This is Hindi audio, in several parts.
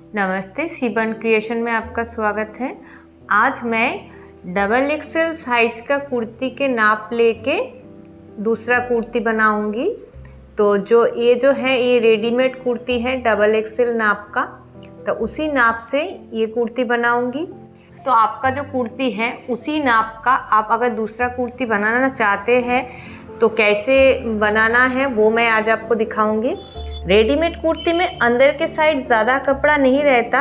नमस्ते, सीबन क्रिएशन में आपका स्वागत है। आज मैं डबल एक्सेल साइज का कुर्ती के नाप लेके दूसरा कुर्ती बनाऊंगी। तो जो है ये रेडीमेड कुर्ती है डबल एक्सेल नाप का, तो उसी नाप से ये कुर्ती बनाऊंगी। तो आपका जो कुर्ती है उसी नाप का आप अगर दूसरा कुर्ती बनाना चाहते हैं तो कैसे बनाना है वो मैं आज आपको दिखाऊंगी। रेडीमेड कुर्ती में अंदर के साइड ज़्यादा कपड़ा नहीं रहता,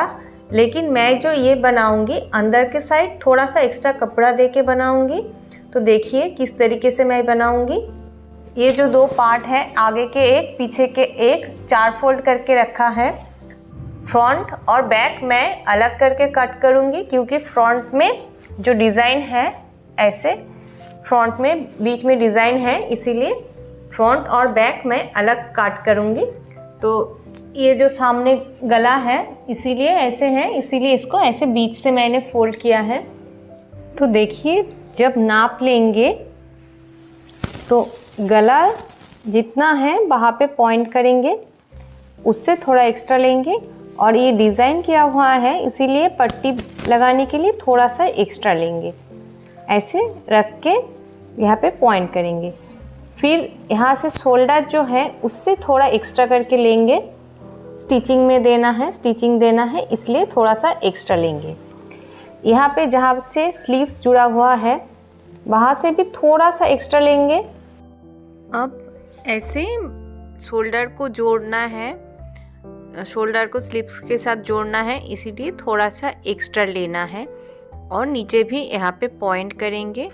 लेकिन मैं जो ये बनाऊंगी अंदर के साइड थोड़ा सा एक्स्ट्रा कपड़ा देके बनाऊंगी। तो देखिए किस तरीके से मैं बनाऊंगी। ये जो दो पार्ट है, आगे के एक पीछे के एक, 4 फोल्ड करके रखा है। फ्रंट और बैक मैं अलग करके कट करूंगी, क्योंकि फ्रंट में जो डिज़ाइन है ऐसे फ्रंट में बीच में डिज़ाइन है, इसीलिए फ्रंट और बैक मैं अलग काट करूंगी। तो ये जो सामने गला है इसीलिए ऐसे है, इसीलिए इसको ऐसे बीच से मैंने फोल्ड किया है। तो देखिए जब नाप लेंगे तो गला जितना है वहाँ पे पॉइंट करेंगे, उससे थोड़ा एक्स्ट्रा लेंगे। और ये डिज़ाइन किया हुआ है इसीलिए पट्टी लगाने के लिए थोड़ा सा एक्स्ट्रा लेंगे। ऐसे रख के यहाँ पे पॉइंट करेंगे। फिर यहाँ से शोल्डर जो है उससे थोड़ा एक्स्ट्रा करके लेंगे। स्टिचिंग में देना है, स्टिचिंग देना है, इसलिए थोड़ा सा एक्स्ट्रा लेंगे। यहाँ पे जहाँ से स्लीव्स जुड़ा हुआ है वहाँ से भी थोड़ा सा एक्स्ट्रा लेंगे। अब ऐसे शोल्डर को जोड़ना है, शोल्डर को स्लीव्स के साथ जोड़ना है, इसीलिए थोड़ा सा एक्स्ट्रा लेना है। और नीचे भी यहाँ पे पॉइंट करेंगे।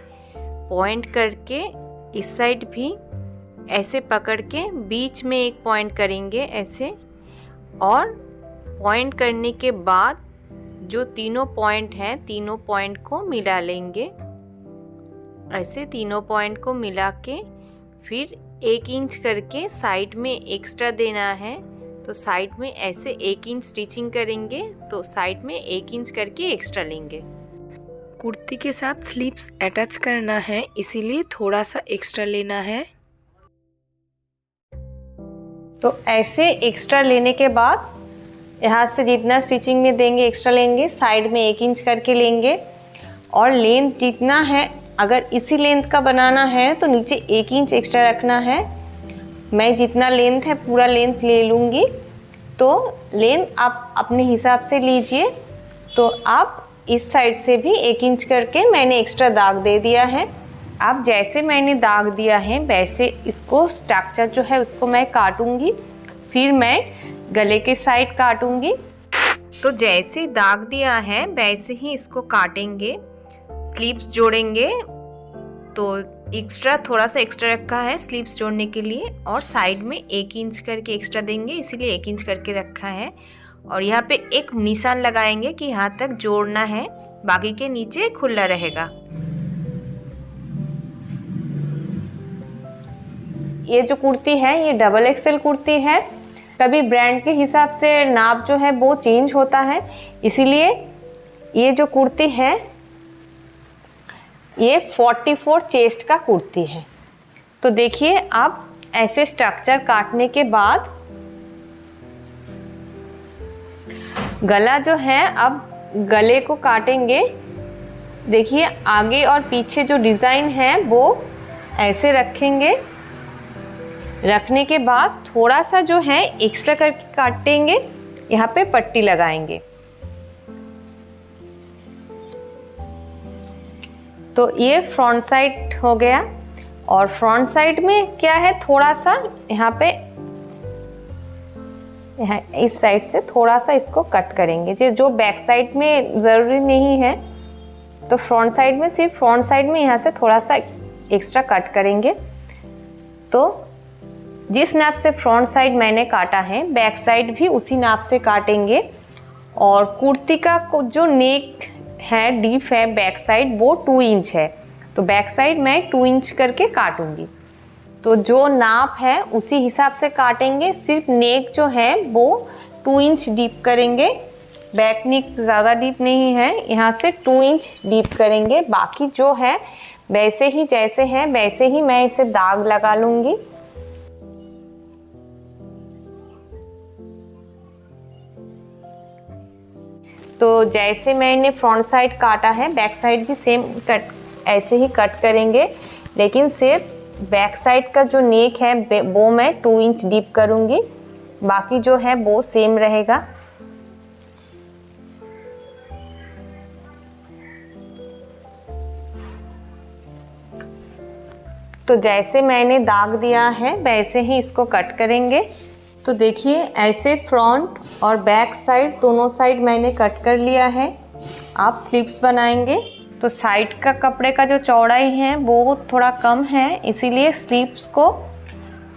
पॉइंट करके इस साइड भी ऐसे पकड़ के बीच में एक पॉइंट करेंगे ऐसे। और पॉइंट करने के बाद जो तीनों पॉइंट हैं तीनों पॉइंट को मिला लेंगे। ऐसे तीनों पॉइंट को मिला के फिर 1 इंच करके साइड में एक्स्ट्रा देना है। तो साइड में ऐसे 1 इंच स्टिचिंग करेंगे, तो साइड में 1 इंच करके एक्स्ट्रा लेंगे। कुर्ती के साथ स्लीव्स अटैच करना है, इसीलिए थोड़ा सा एक्स्ट्रा लेना है। तो ऐसे एक्स्ट्रा लेने के बाद यहाँ से जितना स्टिचिंग में देंगे एक्स्ट्रा लेंगे, साइड में 1 इंच करके लेंगे। और लेंथ जितना है, अगर इसी लेंथ का बनाना है तो नीचे 1 इंच एक्स्ट्रा रखना है। मैं जितना लेंथ है पूरा लेंथ ले लूँगी, तो लेंथ आप अपने हिसाब से लीजिए। तो आप इस साइड से भी 1 इंच करके मैंने एक्स्ट्रा दाग दे दिया है। अब जैसे मैंने दाग दिया है वैसे इसको स्ट्रक्चर जो है उसको मैं काटूंगी, फिर मैं गले के साइड काटूंगी। तो जैसे दाग दिया है वैसे ही इसको काटेंगे, स्लीव्स जोड़ेंगे। तो एक्स्ट्रा थोड़ा सा एक्स्ट्रा रखा है स्लीव्स जोड़ने के लिए, और साइड में 1 इंच करके एक्स्ट्रा देंगे, इसीलिए 1 इंच करके रखा है। और यहाँ पे एक निशान लगाएंगे कि यहाँ तक जोड़ना है, बाकी के नीचे खुला रहेगा। ये जो कुर्ती है ये डबल एक्सेल कुर्ती है। कभी ब्रांड के हिसाब से नाप जो है वो चेंज होता है, इसीलिए ये जो कुर्ती है ये 44 चेस्ट का कुर्ती है। तो देखिए अब ऐसे स्ट्रक्चर काटने के बाद गला जो है, अब गले को काटेंगे। देखिए आगे और पीछे जो डिज़ाइन है वो ऐसे रखेंगे। रखने के बाद थोड़ा सा जो है एक्स्ट्रा करके काटेंगे, यहाँ पे पट्टी लगाएंगे। तो ये फ्रंट साइड हो गया। और फ्रंट साइड में क्या है, थोड़ा सा यहाँ पे इस साइड से थोड़ा सा इसको कट करेंगे, जो बैक साइड में ज़रूरी नहीं है। तो फ्रंट साइड में, सिर्फ फ्रंट साइड में यहाँ से थोड़ा सा एक्स्ट्रा कट करेंगे। तो जिस नाप से फ्रंट साइड मैंने काटा है बैक साइड भी उसी नाप से काटेंगे। और कुर्ती का जो नेक है, डीप है बैक साइड, वो 2 इंच है। तो बैक साइड मैं 2 इंच करके काटूंगी। तो जो नाप है उसी हिसाब से काटेंगे। सिर्फ नेक जो है वो 2 इंच डीप करेंगे, बैक नेक ज़्यादा डीप नहीं है, यहाँ से 2 इंच डीप करेंगे। बाकी जो है वैसे ही जैसे है वैसे ही मैं इसे दाग लगा लूँगी। तो जैसे मैंने फ्रंट साइड काटा है, बैक साइड भी सेम कट ऐसे ही कट करेंगे, लेकिन सिर्फ बैक साइड का जो नेक है वो मैं 2 इंच डीप करूँगी, बाकी जो है वो सेम रहेगा। तो जैसे मैंने दाग दिया है वैसे ही इसको कट करेंगे। तो देखिए ऐसे फ्रंट और बैक साइड दोनों साइड मैंने कट कर लिया है। आप स्लीव्स बनाएंगे तो साइड का कपड़े का जो चौड़ाई है वो थोड़ा कम है, इसीलिए स्लीव्स को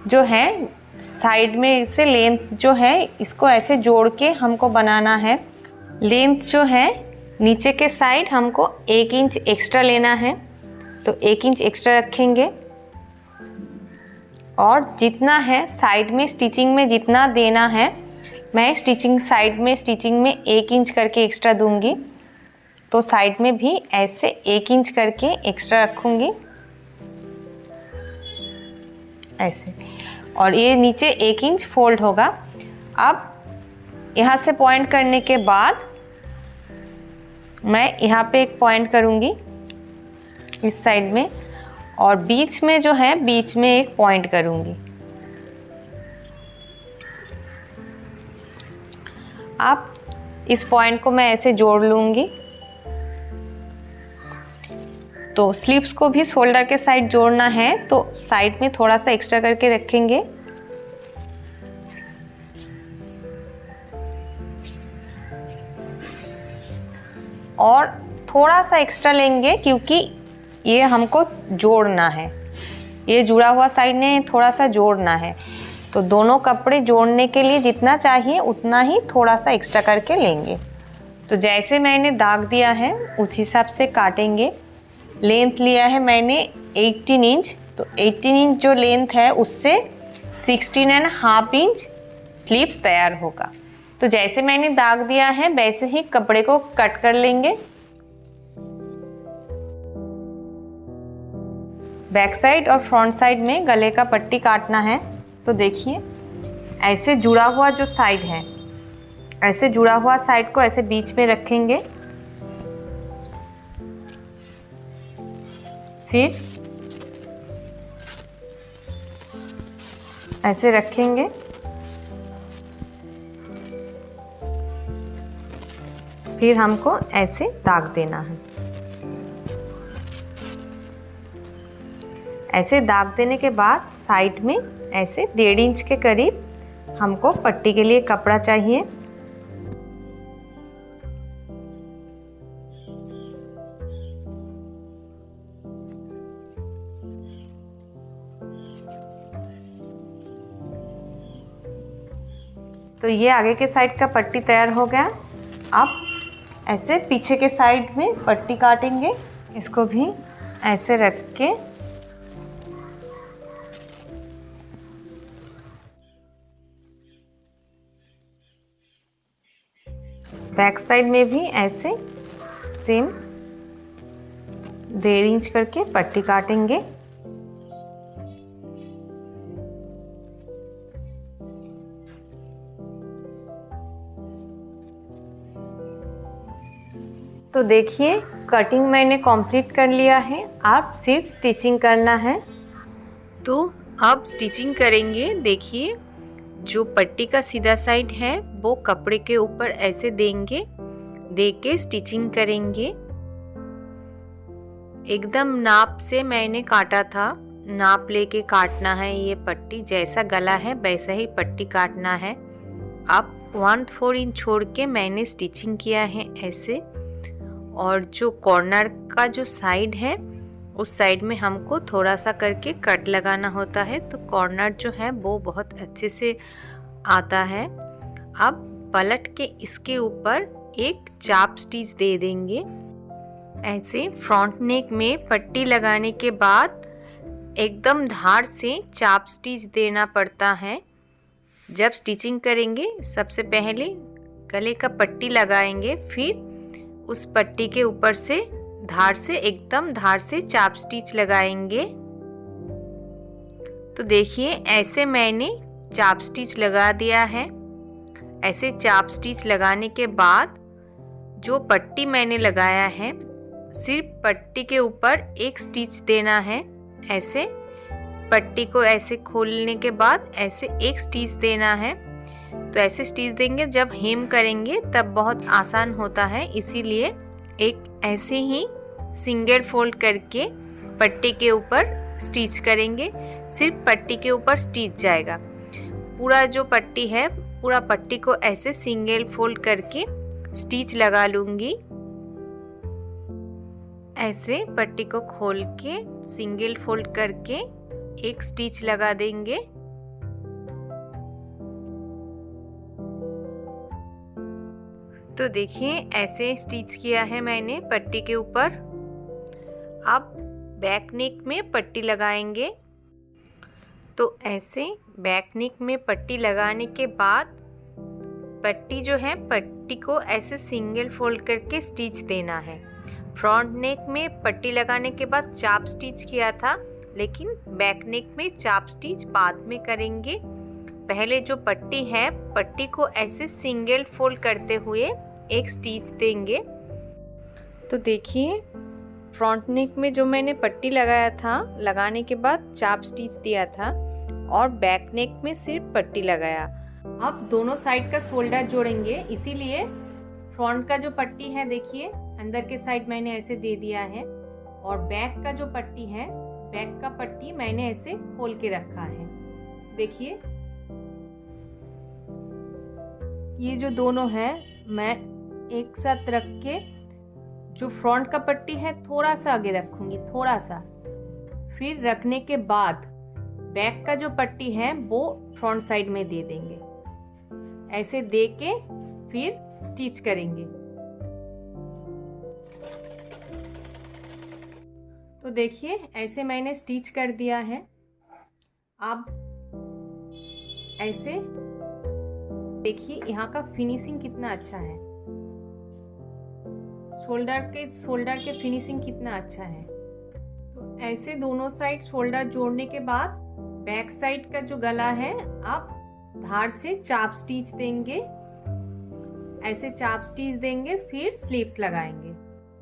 जो है साइड में इसे लेंथ जो है इसको ऐसे जोड़ के हमको बनाना है। लेंथ जो है नीचे के साइड हमको 1 इंच एक्स्ट्रा लेना है, तो 1 इंच एक्स्ट्रा रखेंगे। और जितना है साइड में स्टिचिंग में जितना देना है, मैं स्टिचिंग साइड में स्टिचिंग में 1 इंच करके एक्स्ट्रा दूंगी, तो साइड में भी ऐसे 1 इंच करके एक्स्ट्रा रखूंगी ऐसे, और ये नीचे 1 इंच फोल्ड होगा। अब यहाँ से पॉइंट करने के बाद मैं यहाँ पे एक पॉइंट करूँगी इस साइड में, और बीच में जो है बीच में एक पॉइंट करूँगी। अब इस पॉइंट को मैं ऐसे जोड़ लूँगी। तो स्लीव्स को भी शोल्डर के साइड जोड़ना है, तो साइड में थोड़ा सा एक्स्ट्रा करके रखेंगे। और थोड़ा सा एक्स्ट्रा लेंगे क्योंकि ये हमको जोड़ना है, ये जुड़ा हुआ साइड ने थोड़ा सा जोड़ना है, तो दोनों कपड़े जोड़ने के लिए जितना चाहिए उतना ही थोड़ा सा एक्स्ट्रा करके लेंगे। तो जैसे मैंने दाग दिया है उस हिसाब से काटेंगे। लेंथ लिया है मैंने 18 इंच, तो 18 इंच जो लेंथ है उससे 16.5 इंच स्लीव्स तैयार होगा। तो जैसे मैंने दाग दिया है वैसे ही कपड़े को कट कर लेंगे। बैक साइड और फ्रंट साइड में गले का पट्टी काटना है। तो देखिए ऐसे जुड़ा हुआ जो साइड है, ऐसे जुड़ा हुआ साइड को ऐसे बीच में रखेंगे, फिर ऐसे रखेंगे, फिर हमको ऐसे दाग देना है। ऐसे दाग देने के बाद साइड में ऐसे 1.5 इंच के करीब हमको पट्टी के लिए कपड़ा चाहिए। तो ये आगे के साइड का पट्टी तैयार हो गया। अब ऐसे पीछे के साइड में पट्टी काटेंगे, इसको भी ऐसे रख के बैक साइड में भी ऐसे सेम 1.5 इंच करके पट्टी काटेंगे। तो देखिए कटिंग मैंने कंप्लीट कर लिया है, आप सिर्फ स्टिचिंग करना है। तो अब स्टिचिंग करेंगे। देखिए जो पट्टी का सीधा साइड है वो कपड़े के ऊपर ऐसे देंगे, दे के स्टिचिंग करेंगे। एकदम नाप से मैंने काटा था, नाप लेके काटना है। ये पट्टी जैसा गला है वैसा ही पट्टी काटना है। अब 1/4 इंच छोड़ के मैंने स्टिचिंग किया है ऐसे, और जो कॉर्नर का जो साइड है उस साइड में हमको थोड़ा सा करके कट लगाना होता है, तो कॉर्नर जो है वो बहुत अच्छे से आता है। अब पलट के इसके ऊपर एक चाप स्टिच दे देंगे। ऐसे फ्रंट नेक में पट्टी लगाने के बाद एकदम धार से चाप स्टिच देना पड़ता है। जब स्टिचिंग करेंगे सबसे पहले गले का पट्टी लगाएंगे, फिर उस पट्टी के ऊपर से एकदम धार से चाप स्टिच लगाएंगे। तो देखिए ऐसे मैंने चाप स्टिच लगा दिया है। ऐसे चाप स्टिच लगाने के बाद जो पट्टी मैंने लगाया है सिर्फ पट्टी के ऊपर एक स्टिच देना है। ऐसे पट्टी को ऐसे खोलने के बाद ऐसे एक स्टिच देना है। तो ऐसे स्टिच देंगे, जब हेम करेंगे तब बहुत आसान होता है, इसीलिए एक ऐसे ही सिंगल फोल्ड करके पट्टी के ऊपर स्टिच करेंगे। सिर्फ पट्टी के ऊपर स्टिच जाएगा। पूरा जो पट्टी है पूरा पट्टी को ऐसे सिंगल फोल्ड करके स्टिच लगा लूँगी। ऐसे पट्टी को खोल के सिंगल फोल्ड करके एक स्टिच लगा देंगे। तो देखिए ऐसे स्टिच किया है मैंने पट्टी के ऊपर। अब बैक नेक में पट्टी लगाएंगे। तो ऐसे बैक नेक में पट्टी लगाने के बाद पट्टी जो है पट्टी को ऐसे सिंगल फोल्ड करके स्टिच देना है। फ्रंट नेक में पट्टी लगाने के बाद चाप स्टिच किया था, लेकिन बैक नेक में चाप स्टिच बाद में करेंगे। पहले जो पट्टी है पट्टी को ऐसे सिंगल फोल्ड करते हुए एक स्टिच देंगे। तो देखिए फ्रंट नेक में जो मैंने पट्टी लगाया था, लगाने के बाद चाप स्टिच दिया था और बैक नेक में सिर्फ पट्टी लगाया। अब दोनों साइड का शोल्डर जोड़ेंगे, इसीलिए फ्रंट का जो पट्टी है देखिए अंदर के साइड मैंने ऐसे दे दिया है और बैक का जो पट्टी है बैक का पट्टी मैंने ऐसे खोल के रखा है। देखिए ये जो दोनों है मैं एक साथ रख के जो फ्रंट का पट्टी है थोड़ा सा आगे रखूंगी, थोड़ा सा। फिर रखने के बाद बैक का जो पट्टी है वो फ्रंट साइड में दे देंगे। ऐसे दे के फिर स्टिच करेंगे। तो देखिए ऐसे मैंने स्टिच कर दिया है। अब ऐसे देखिए यहाँ का फिनिशिंग कितना अच्छा है, शोल्डर के फिनिशिंग कितना अच्छा है। तो ऐसे दोनों साइड शोल्डर जोड़ने के बाद बैक साइड का जो गला है आप धार से चाप स्टिच देंगे। ऐसे चाप स्टिच देंगे, फिर स्लीव्स लगाएंगे।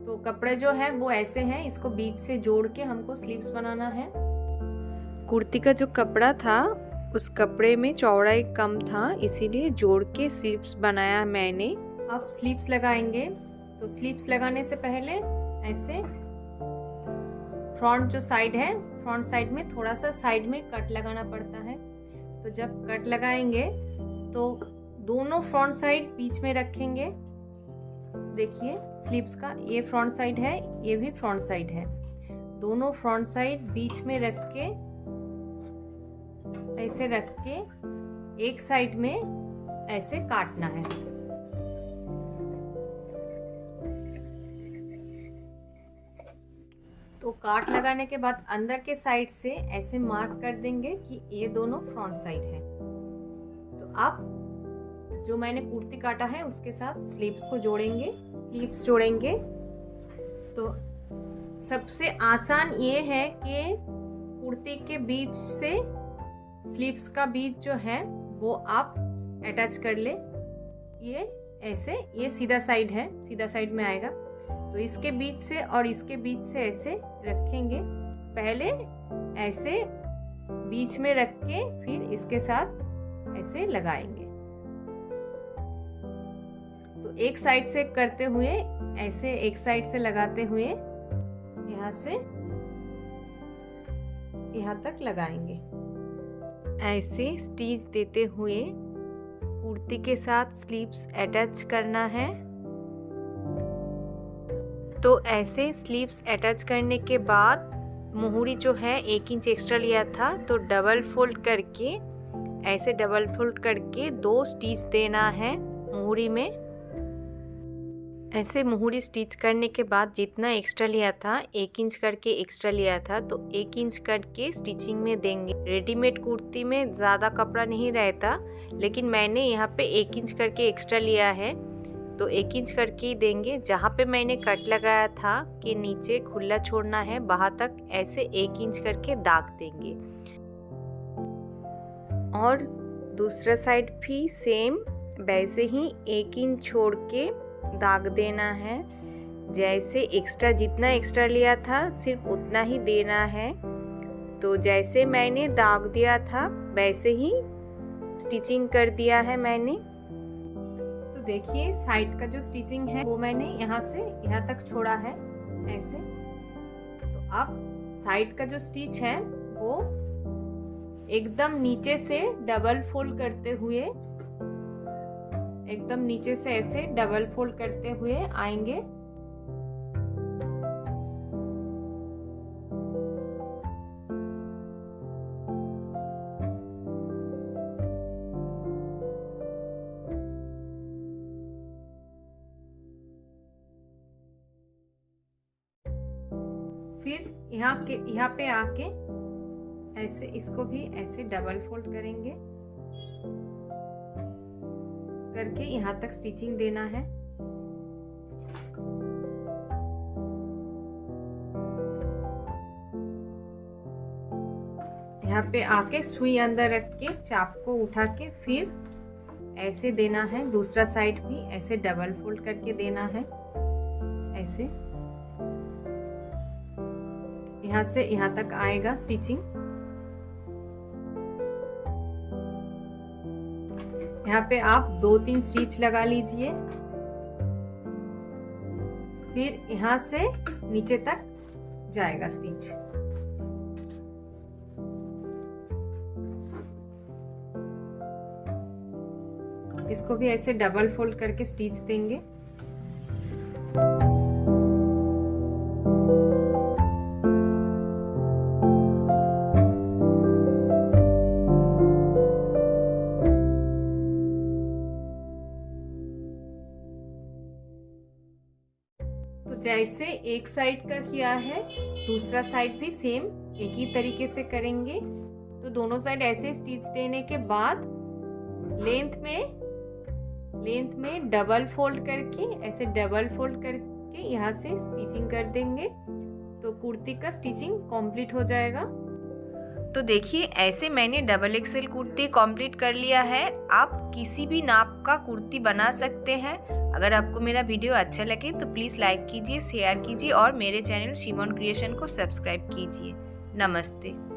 तो कपड़े जो है वो ऐसे हैं, इसको बीच से जोड़ के हमको स्लीव्स बनाना है। कुर्ती का जो कपड़ा था उस कपड़े में चौड़ाई कम था, इसीलिए जोड़ के स्लीव्स बनाया मैंने। अब स्लीव्स लगाएंगे। तो स्लीव्स लगाने से पहले ऐसे फ्रंट जो साइड है फ्रंट साइड में थोड़ा सा साइड में कट लगाना पड़ता है। तो जब कट लगाएंगे तो दोनों फ्रंट साइड बीच में रखेंगे। देखिए स्लीव्स का ये फ्रंट साइड है, ये भी फ्रंट साइड है। दोनों फ्रंट साइड बीच में रख के ऐसे रख के एक साइड में ऐसे काटना है। तो काट लगाने के बाद अंदर के साइड से ऐसे मार्क कर देंगे कि ये दोनों फ्रंट साइड है। तो अब जो मैंने कुर्ती काटा है उसके साथ स्लीव्स को जोड़ेंगे, स्लीव्स जोड़ेंगे। तो सबसे आसान ये है कि कुर्ती के बीच से स्लीव्स का बीच जो है वो आप अटैच कर ले। ये ऐसे, ये सीधा साइड है, सीधा साइड में आएगा। तो इसके बीच से और इसके बीच से ऐसे रखेंगे। पहले ऐसे बीच में रख के फिर इसके साथ ऐसे लगाएंगे। तो एक साइड से करते हुए ऐसे एक साइड से लगाते हुए यहाँ से यहाँ तक लगाएंगे। ऐसे स्टिच देते हुए कुर्ती के साथ स्लीव्स अटैच करना है। तो ऐसे स्लीव्स अटैच करने के बाद मुहूरी जो है 1 इंच एक्स्ट्रा लिया था, तो डबल फोल्ड करके ऐसे डबल फोल्ड करके 2 स्टिच देना है मुहूरी में। ऐसे मुहूरी स्टिच करने के बाद जितना एक्स्ट्रा लिया था 1 इंच करके एक्स्ट्रा लिया था, तो 1 इंच करके स्टिचिंग में देंगे। रेडीमेड कुर्ती में ज़्यादा कपड़ा नहीं रहता, लेकिन मैंने यहाँ पे 1 इंच करके एक्स्ट्रा लिया है, तो 1 इंच करके ही देंगे। जहाँ पे मैंने कट लगाया था कि नीचे खुला छोड़ना है, वहाँ तक ऐसे 1 इंच करके दाग देंगे। और दूसरा साइड भी सेम वैसे ही 1 इंच छोड़ के दाग देना है। जैसे एक्स्ट्रा जितना एक्स्ट्रा लिया था सिर्फ उतना ही देना है। तो जैसे मैंने दाग दिया था वैसे ही स्टिचिंग कर दिया है मैंने। तो देखिए साइड का जो स्टिचिंग है वो मैंने यहाँ से यहाँ तक छोड़ा है ऐसे। तो अब साइड का जो स्टिच है वो एकदम नीचे से डबल फोल्ड करते हुए, एकदम नीचे से ऐसे डबल फोल्ड करते हुए आएंगे। फिर यहाँ पे आके ऐसे इसको भी ऐसे डबल फोल्ड करेंगे करके यहाँ तक स्टिचिंग देना है। यहाँ पे आके सुई अंदर रख के चाप को उठा के फिर ऐसे देना है। दूसरा साइड भी ऐसे डबल फोल्ड करके देना है ऐसे। यहाँ से यहाँ तक आएगा स्टिचिंग। यहाँ पे आप 2-3 स्टिच लगा लीजिए। फिर यहाँ से नीचे तक जाएगा स्टिच। इसको भी ऐसे डबल फोल्ड करके स्टिच देंगे। तो जैसे एक साइड का किया है दूसरा साइड भी सेम एक ही तरीके से करेंगे। तो दोनों साइड ऐसे स्टिच देने के बाद लेंथ में डबल फोल्ड करके ऐसे डबल फोल्ड करके यहाँ से स्टिचिंग कर देंगे। तो कुर्ती का स्टिचिंग कंप्लीट हो जाएगा। तो देखिए ऐसे मैंने डबल एक्सेल कुर्ती कंप्लीट कर लिया है। आप किसी भी नाप का कुर्ती बना सकते हैं। अगर आपको मेरा वीडियो अच्छा लगे तो प्लीज़ लाइक कीजिए, शेयर कीजिए और मेरे चैनल शिमॉन क्रिएशन को सब्सक्राइब कीजिए। नमस्ते।